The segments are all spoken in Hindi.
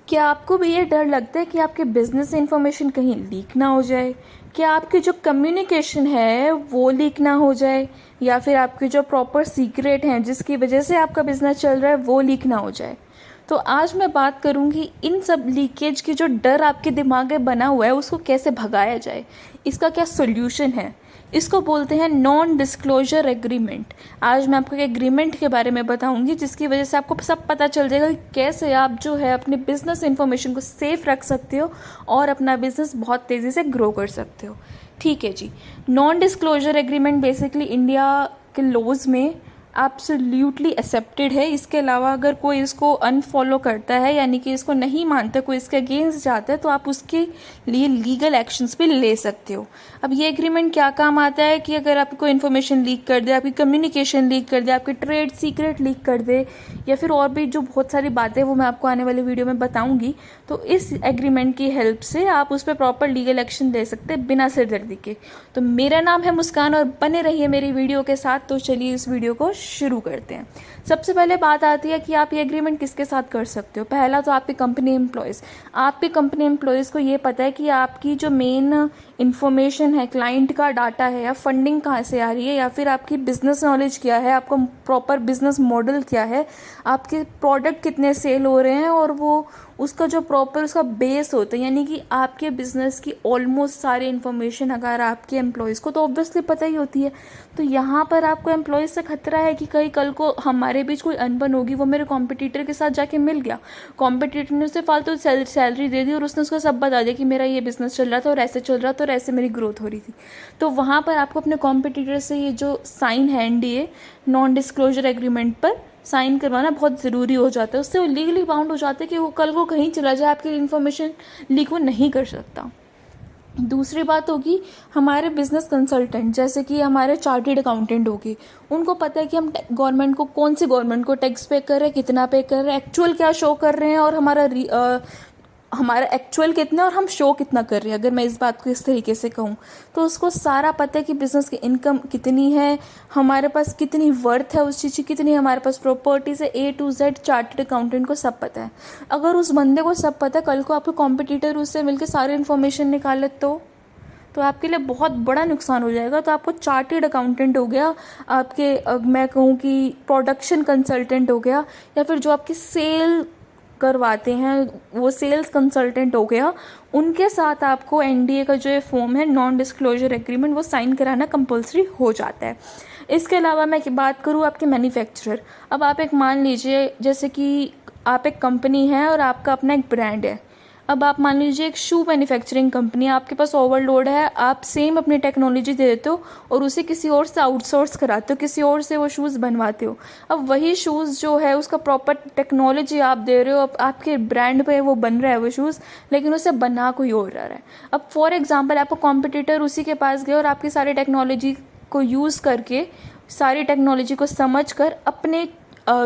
क्या आपको भी ये डर लगता है कि आपके बिजनेस इन्फॉर्मेशन कहीं लीक ना हो जाए? क्या आपकी जो कम्युनिकेशन है वो लीक ना हो जाए, या फिर आपके जो प्रॉपर सीक्रेट हैं जिसकी वजह से आपका बिजनेस चल रहा है वो लीक ना हो जाए? तो आज मैं बात करूंगी इन सब लीकेज की जो डर आपके दिमाग में बना हुआ है उसको कैसे भगाया जाए, इसका क्या सोल्यूशन है। इसको बोलते हैं नॉन डिस्क्लोजर एग्रीमेंट। आज मैं आपको एक एग्रीमेंट के बारे में बताऊंगी जिसकी वजह से आपको सब पता चल जाएगा कि कैसे आप जो है अपने बिजनेस इन्फॉर्मेशन को सेफ रख सकते हो और अपना बिजनेस बहुत तेज़ी से ग्रो कर सकते हो। ठीक है जी। Non disclosure agreement basically India के लॉज में एब्सोल्यूटली एक्सेप्टेड है। इसके अलावा अगर कोई इसको अनफॉलो करता है यानी कि इसको नहीं मानता, कोई इसके अगेंस्ट जाता है, तो आप उसके लिए लीगल एक्शंस भी ले सकते हो। अब ये एग्रीमेंट क्या काम आता है कि अगर आपको इन्फॉर्मेशन लीक कर दे, आपकी कम्युनिकेशन लीक कर दे, आपके ट्रेड सीक्रेट लीक कर दे, या फिर और भी जो बहुत सारी बातें वो मैं आपको आने वाली वीडियो में बताऊंगी, तो इस एग्रीमेंट की हेल्प से आप उस पर प्रॉपर लीगल एक्शन ले सकते हैं बिना सिरदर्दी के। तो मेरा नाम है मुस्कान और बने रहिए मेरी वीडियो के साथ। तो चलिए इस वीडियो को शुरू करते हैं। सबसे पहले बात आती है कि आप ये एग्रीमेंट किसके साथ कर सकते हो। पहला तो आपके कंपनी एम्प्लॉयज़। आपके कंपनी एम्प्लॉयज़ को ये पता है कि आपकी जो मेन इन्फॉर्मेशन है, क्लाइंट का डाटा है, या फंडिंग कहाँ से आ रही है, या फिर आपकी बिजनेस नॉलेज क्या है, आपका प्रॉपर बिजनेस मॉडल क्या है, आपके प्रोडक्ट कितने सेल हो रहे हैं, और वो उसका जो प्रॉपर उसका बेस होता है, यानी कि आपके बिजनेस की ऑलमोस्ट सारी इन्फॉर्मेशन अगर आपके एम्प्लॉयज़ को तो ऑब्वियसली पता ही होती है। तो यहाँ पर आपको एम्प्लॉयज़ से खतरा है कि कहीं कल को हमारे बीच कोई अनबन होगी, वो मेरे कॉम्पिटिटर के साथ जाके मिल गया, कॉम्पिटिटर ने उसे फालतू सैलरी दे दी और उसने उसको सब बता दिया कि मेरा ये बिजनेस चल रहा था और ऐसे चल रहा था और ऐसे मेरी ग्रोथ हो रही थी। तो वहाँ पर आपको अपने कॉम्पिटिटर से ये जो साइन है NDA, नॉन डिस्क्लोजर एग्रीमेंट, पर साइन करवाना बहुत ज़रूरी हो जाता है। उससे वो लीगली बाउंड हो जाते हैं कि वो कल को कहीं चला जाए, आपकी इन्फॉर्मेशन लीक वो नहीं कर सकता। दूसरी बात होगी हमारे बिजनेस कंसल्टेंट, जैसे कि हमारे चार्टेड अकाउंटेंट होगी, उनको पता है कि हम गवर्नमेंट को, कौन सी गवर्नमेंट को टैक्स पे कर रहे हैं, कितना पे कर रहे हैं, एक्चुअल क्या शो कर रहे हैं, और हमारा एक्चुअल कितना और हम शो कितना कर रहे हैं। अगर मैं इस बात को इस तरीके से कहूँ तो उसको सारा पता है कि बिजनेस की इनकम कितनी है, हमारे पास कितनी वर्थ है उस चीज़ की, कितनी हमारे पास प्रॉपर्टीज है, A to Z chartered accountant को सब पता है। अगर उस बंदे को सब पता है, कल को आपके कॉम्पिटिटर उससे मिलकर सारी इन्फॉर्मेशन निकाले तो आपके लिए बहुत बड़ा नुकसान हो जाएगा। तो आपको चार्टेड अकाउंटेंट हो गया, आपके मैं कहूँ कि प्रोडक्शन कंसल्टेंट हो गया, या फिर जो आपकी सेल करवाते हैं वो सेल्स कंसल्टेंट हो गया, उनके साथ आपको NDA का जो ये फॉर्म है नॉन डिस्क्लोजर एग्रीमेंट वो साइन कराना कंपलसरी हो जाता है। इसके अलावा मैं बात करूँ आपके मैन्युफैक्चरर। अब आप एक मान लीजिए जैसे कि आप एक कंपनी है और आपका अपना एक ब्रांड है। अब आप मान लीजिए एक शू मैन्युफैक्चरिंग कंपनी है, आपके पास ओवरलोड है, आप सेम अपनी टेक्नोलॉजी दे देते हो और उसे किसी और से आउटसोर्स कराते हो, किसी और से वो शूज़ बनवाते हो। अब वही शूज़ जो है उसका प्रॉपर टेक्नोलॉजी आप दे रहे हो, अब आपके ब्रांड पे वो बन रहा है वो शूज़, लेकिन उसे बना कोई और रहा है। अब फॉर एग्जाम्पल आपका कॉम्पिटिटर उसी के पास गए और आपकी सारी टेक्नोलॉजी को यूज़ करके, सारी टेक्नोलॉजी को समझ कर अपने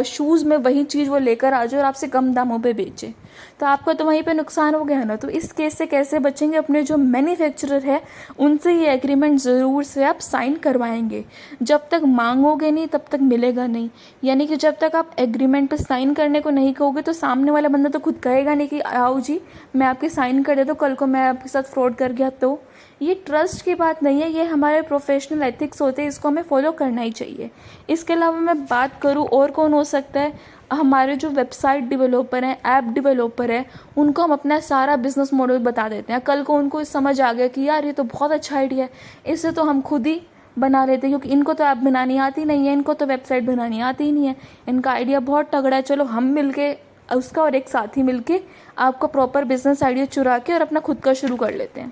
शूज़ में वही चीज़ वो लेकर आ जाए और आपसे कम दामों पे बेचे, तो आपका तो वहीं पे नुकसान हो गया ना। तो इस केस से कैसे बचेंगे? अपने जो मैन्युफैक्चरर है उनसे ये एग्रीमेंट ज़रूर से आप साइन करवाएंगे। जब तक मांगोगे नहीं तब तक मिलेगा नहीं, यानी कि जब तक आप एग्रीमेंट पे साइन करने को नहीं कहोगे तो सामने वाला बंदा तो खुद कहेगा नहीं कि आओ जी मैं आपकी साइन कर देता हूँ, कल को मैं आपके साथ फ्रॉड कर गया। तो ये ट्रस्ट की बात नहीं है, ये हमारे प्रोफेशनल एथिक्स होते हैं, इसको हमें फॉलो करना ही चाहिए। इसके अलावा मैं बात करूँ और कौन हो सकता है, हमारे जो वेबसाइट डेवलपर हैं, ऐप डेवलपर है, उनको हम अपना सारा बिजनेस मॉडल बता देते हैं। कल को उनको समझ आ गया कि यार ये तो बहुत अच्छा आइडिया है, इससे तो हम खुद ही बना लेते हैं, क्योंकि इनको तो ऐप बनानी आती नहीं है, इनको तो वेबसाइट बनानी आती ही नहीं है, इनका आइडिया बहुत तगड़ा है, चलो हम मिलके उसका और एक साथी मिलके आपको प्रॉपर बिजनेस आइडिया चुरा के और अपना खुद का शुरू कर लेते हैं।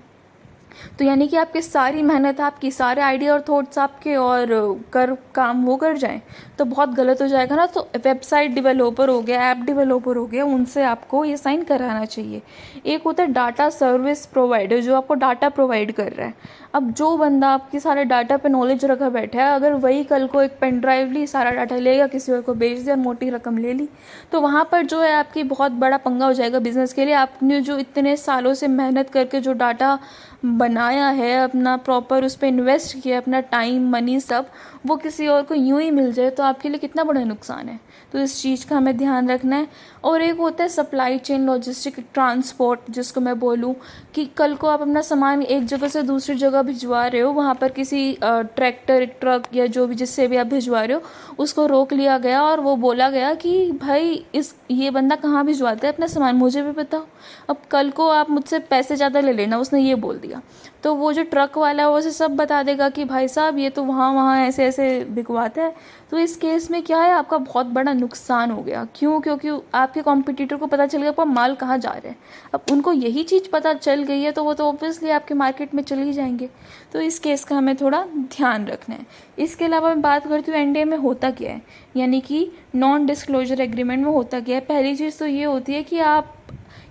तो यानी कि आपकी सारी मेहनत, आपकी सारे आइडिया और थॉट्स आपके और कर काम वो कर जाएं तो बहुत गलत हो जाएगा ना। तो वेबसाइट डेवलपर हो गया, ऐप डेवलपर हो गया, उनसे आपको ये साइन कराना चाहिए। एक होता है डाटा सर्विस प्रोवाइडर, जो आपको डाटा प्रोवाइड कर रहा है। अब जो बंदा आपके सारे डाटा पे नॉलेज रखा बैठा है, अगर वही कल को एक पेन ड्राइव ली, सारा डाटा लेगा, किसी और को बेच दिया, मोटी रकम ले ली, तो वहाँ पर जो है आपकी बहुत बड़ा पंगा हो जाएगा बिजनेस के लिए। आपने जो इतने सालों से मेहनत करके जो डाटा बनाया है, अपना प्रॉपर उस पर इन्वेस्ट किया, अपना टाइम मनी सब, वो किसी और को यूं ही मिल जाए तो आपके लिए कितना बड़ा नुकसान है। तो इस चीज़ का हमें ध्यान रखना है। और एक होता है सप्लाई चेन लॉजिस्टिक ट्रांसपोर्ट, जिसको मैं बोलूँ कि कल को आप अपना सामान एक जगह से दूसरी जगह भिजवा रहे हो, वहाँ पर किसी ट्रैक्टर ट्रक या जो भी जिससे भी आप भिजवा रहे हो उसको रोक लिया गया और वो बोला गया कि भाई ये बंदा कहाँ भिजवाता है अपना सामान, मुझे भी बताओ। अब कल को आप मुझसे पैसे ज़्यादा ले लेना, उसने ये बोल दिया, तो वो जो ट्रक वाला है वो उसे सब बता देगा कि भाई साहब ये तो वहाँ वहाँ ऐसे ऐसे बिकवाता है। तो इस केस में क्या है, आपका बहुत बड़ा नुकसान हो गया। क्यों? क्योंकि आपके कॉम्पिटिटर को पता चल गया आपका माल कहाँ जा रहा है। अब उनको यही चीज़ पता चल गई है तो वो तो ऑब्वियसली आपके मार्केट में चले ही जाएंगे। तो इस केस का हमें थोड़ा ध्यान रखना है। इसके अलावा मैं बात करती हूँ एनडीए में होता क्या है, यानी कि नॉन डिस्क्लोजर एग्रीमेंट में होता क्या है। पहली चीज़ तो ये होती है कि आप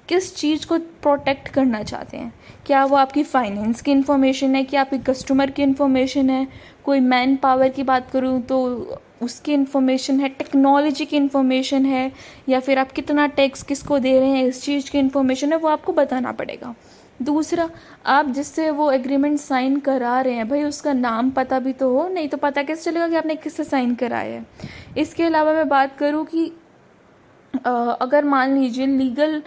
किस चीज़ को प्रोटेक्ट करना चाहते हैं। क्या वो आपकी फाइनेंस की इन्फॉर्मेशन है, कि आपकी कस्टमर की इन्फॉर्मेशन है, कोई मैन पावर की बात करूँ तो उसकी इन्फॉर्मेशन है, टेक्नोलॉजी की इन्फॉर्मेशन है, या फिर आप कितना टैक्स किसको दे रहे हैं इस चीज़ की इन्फॉर्मेशन है, वो आपको बताना पड़ेगा। दूसरा, आप जिससे वो एग्रीमेंट साइन करा रहे हैं भाई उसका नाम पता भी तो हो, नहीं तो पता कैसे चलेगा कि आपने किससे साइन कराया है। इसके अलावा मैं बात करूँ कि अगर मान लीजिए लीगल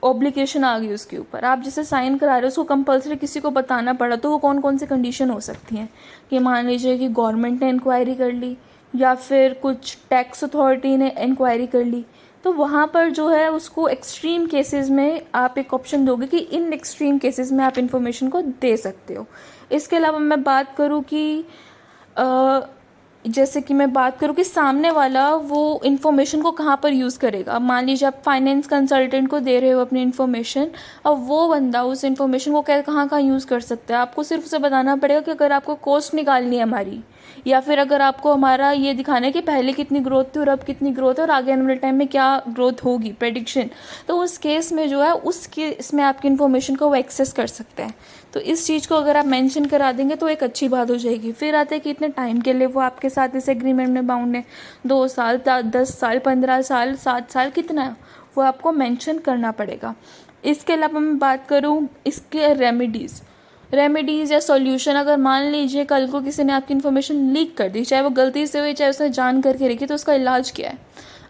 ऑब्लिगेशन आ गई उसके ऊपर, आप जिसे साइन करा रहे हो उसको कंपलसरी किसी को बताना पड़ा, तो वो कौन कौन सी कंडीशन हो सकती हैं कि मान लीजिए कि गवर्नमेंट ने इंक्वायरी कर ली या फिर कुछ टैक्स अथॉरिटी ने इंक्वायरी कर ली, तो वहाँ पर जो है उसको एक्सट्रीम केसेस में आप एक ऑप्शन दोगे कि इन एक्सट्रीम केसेस में आप इन्फॉर्मेशन को दे सकते हो। इसके अलावा मैं बात करूँ कि जैसे कि मैं बात करूँ कि सामने वाला वो इन्फॉर्मेशन को कहाँ पर यूज़ करेगा। अब मान लीजिए आप फाइनेंस कंसल्टेंट को दे रहे हो अपनी इन्फॉर्मेशन, अब वो बंदा उस इन्फॉर्मेशन को कहाँ कहाँ यूज़ कर सकता है। आपको सिर्फ उसे बताना पड़ेगा कि अगर आपको कॉस्ट निकालनी है हमारी, या फिर अगर आपको हमारा ये दिखाना है कि पहले कितनी ग्रोथ थी और अब कितनी ग्रोथ है और आगे आने वाले टाइम में क्या ग्रोथ होगी, प्रेडिक्शन, तो उस केस में जो है उस केस में आपकी इन्फॉर्मेशन को वो एक्सेस कर सकते हैं। तो इस चीज़ को अगर आप मेंशन करा देंगे तो एक अच्छी बात हो जाएगी। फिर आते हैं कि इतने टाइम के लिए वो आपके साथ इस एग्रीमेंट में बाउंड है, 2 साल, 10 साल, 15 साल, 7 साल, कितना है वो आपको मेंशन करना पड़ेगा। इसके अलावा मैं बात करूँ इसके रेमेडीज़ या सॉल्यूशन, अगर मान लीजिए कल को किसी ने आपकी इन्फॉर्मेशन लीक कर दी, चाहे वो गलती से हुई चाहे उसने जान करके रखी, तो उसका इलाज क्या है।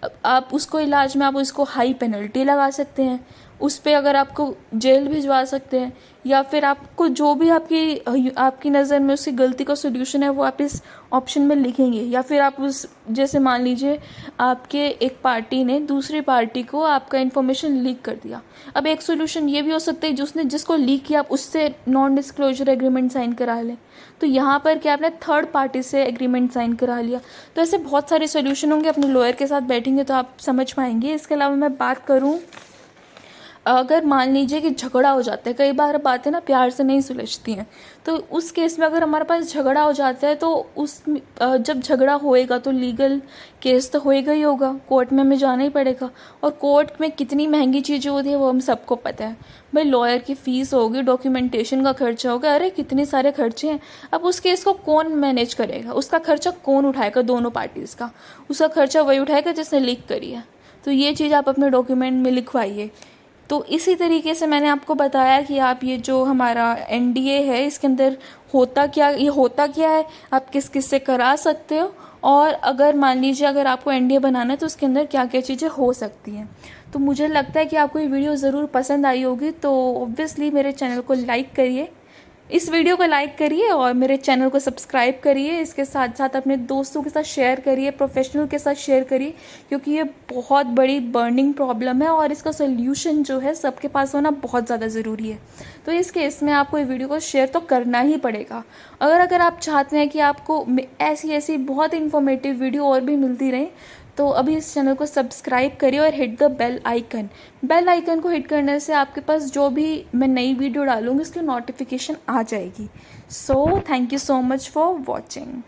अब आप उसको इलाज में आप उसको हाई पेनल्टी लगा सकते हैं, उस पर अगर आपको जेल भिजवा सकते हैं, या फिर आपको जो भी आपकी नज़र में उसकी गलती का सोल्यूशन है वो आप इस ऑप्शन में लिखेंगे। या फिर आप उस, जैसे मान लीजिए आपके एक पार्टी ने दूसरी पार्टी को आपका इन्फॉर्मेशन लीक कर दिया, अब एक सोल्यूशन ये भी हो सकता है जिसको लीक किया आप उससे नॉन डिस्क्लोजर एग्रीमेंट साइन करा लें। तो यहाँ पर क्या आपने थर्ड पार्टी से एग्रीमेंट साइन करा लिया। तो ऐसे बहुत सारे सोल्यूशन होंगे, अपने लॉयर के साथ बैठेंगे तो आप समझ पाएंगे। इसके अलावा मैं बात करूँ, अगर मान लीजिए कि झगड़ा हो जाता है, कई बार बातें ना प्यार से नहीं सुलझती हैं, तो उस केस में अगर हमारे पास झगड़ा हो जाता है तो जब झगड़ा होएगा तो लीगल केस तो होएगा ही होगा, कोर्ट में हमें जाना ही पड़ेगा। और कोर्ट में कितनी महंगी चीज़ें होती है वो हम सबको पता है भाई, लॉयर की फ़ीस होगी, डॉक्यूमेंटेशन का खर्चा होगा, अरे कितने सारे खर्चे हैं। अब उस केस को कौन मैनेज करेगा, उसका खर्चा कौन उठाएगा, दोनों पार्टीज़ का, उसका खर्चा वही उठाएगा जिसने लीक करी है। तो ये चीज़ आप अपने डॉक्यूमेंट में लिखवाइए। तो इसी तरीके से मैंने आपको बताया कि आप ये जो हमारा एनडीए है इसके अंदर होता क्या है, आप किस किस से करा सकते हो, और अगर मान लीजिए अगर आपको एनडीए बनाना है तो उसके अंदर क्या क्या चीज़ें हो सकती हैं। तो मुझे लगता है कि आपको ये वीडियो ज़रूर पसंद आई होगी, तो ऑब्वियसली मेरे चैनल को लाइक करिए, इस वीडियो को लाइक करिए और मेरे चैनल को सब्सक्राइब करिए। इसके साथ साथ अपने दोस्तों के साथ शेयर करिए, प्रोफेशनल के साथ शेयर करिए, क्योंकि ये बहुत बड़ी बर्निंग प्रॉब्लम है और इसका सोल्यूशन जो है सबके पास होना बहुत ज़्यादा ज़रूरी है। तो इस केस में आपको ये वीडियो को शेयर तो करना ही पड़ेगा। अगर आप चाहते हैं कि आपको ऐसी बहुत इन्फॉर्मेटिव वीडियो और भी मिलती रहें, तो अभी इस चैनल को सब्सक्राइब करिए और हिट द बेल आइकन को हिट करने से आपके पास जो भी मैं नई वीडियो डालूंगी उसकी नोटिफिकेशन आ जाएगी। So thank you so much for watching.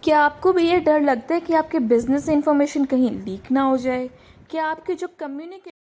क्या आपको भी ये डर लगता है कि आपके बिजनेस इन्फॉर्मेशन कहीं लीक ना हो जाए? क्या आपके जो कम्युनिकेशन